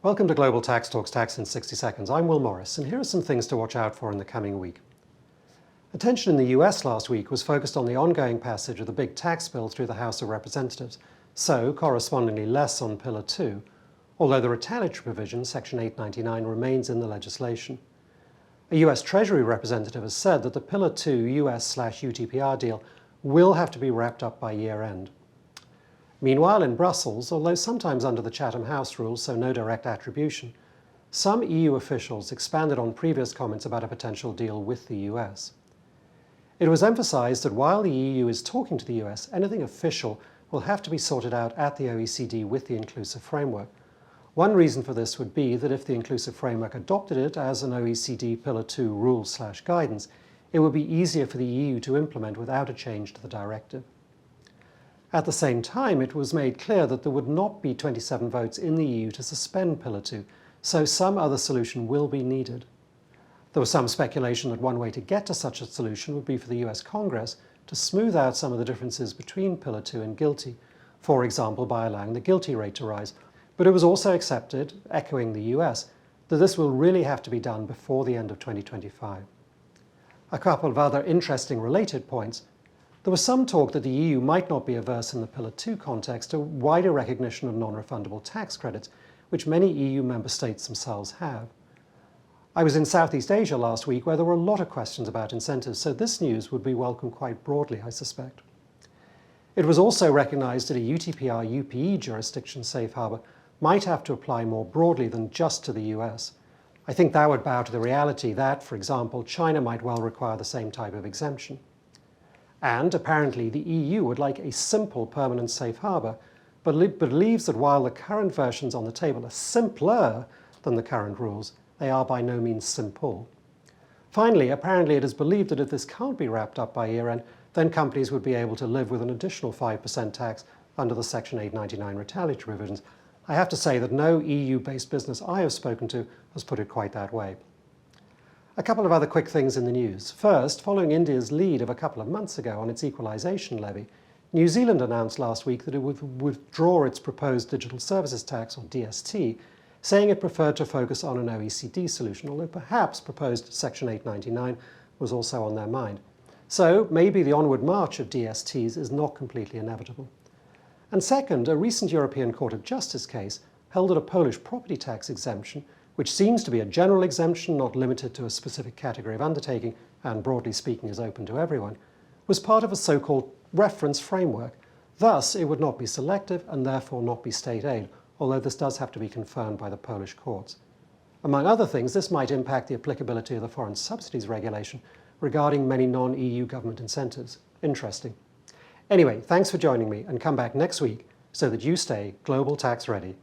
Welcome to Global Tax Talks Tax in 60 Seconds. I'm Will Morris, and here are some things to watch out for in the coming week. Attention in the US last week was focused on the ongoing passage of the big tax bill through the House of Representatives, so correspondingly less on Pillar 2, although the retaliatory provision, Section 899, remains in the legislation. A US Treasury representative has said that the Pillar 2 US/UTPR deal will have to be wrapped up by year-end. Meanwhile, in Brussels, although sometimes under the Chatham House rules, so no direct attribution, some EU officials expanded on previous comments about a potential deal with the US. It was emphasized that while the EU is talking to the US, anything official will have to be sorted out at the OECD with the inclusive framework. One reason for this would be that if the inclusive framework adopted it as an OECD Pillar 2 rule/guidance, it would be easier for the EU to implement without a change to the directive. At the same time, it was made clear that there would not be 27 votes in the EU to suspend Pillar 2, so some other solution will be needed. There was some speculation that one way to get to such a solution would be for the US Congress to smooth out some of the differences between Pillar 2 and GILTI, for example by allowing the GILTI rate to rise. But it was also accepted, echoing the US, that this will really have to be done before the end of 2025. A couple of other interesting related points. There was some talk that the EU might not be averse in the Pillar 2 context to wider recognition of non-refundable tax credits, which many EU member states themselves have. I was in Southeast Asia last week where there were a lot of questions about incentives, so this news would be welcomed quite broadly, I suspect. It was also recognized that a UTPR-UPE jurisdiction safe harbor might have to apply more broadly than just to the US. I think that would bow to the reality that, for example, China might well require the same type of exemption. And apparently the EU would like a simple permanent safe harbor, but believes that while the current versions on the table are simpler than the current rules, they are by no means simple. Finally, apparently it is believed that if this can't be wrapped up by year-end, then companies would be able to live with an additional 5% tax under the Section 899 retaliatory provisions. I have to say that no EU-based business I have spoken to has put it quite that way. A couple of other quick things in the news. First, following India's lead of a couple of months ago on its equalisation levy, New Zealand announced last week that it would withdraw its proposed digital services tax, or DST, saying it preferred to focus on an OECD solution, although perhaps proposed Section 899 was also on their mind. So maybe the onward march of DSTs is not completely inevitable. And second, a recent European Court of Justice case held that a Polish property tax exemption, which seems to be a general exemption not limited to a specific category of undertaking and broadly speaking is open to everyone, was part of a so-called reference framework. Thus, it would not be selective and therefore not be state aid, although this does have to be confirmed by the Polish courts. Among other things, this might impact the applicability of the Foreign Subsidies Regulation regarding many non-EU government incentives. Interesting. Anyway, thanks for joining me, and come back next week so that you stay global tax ready.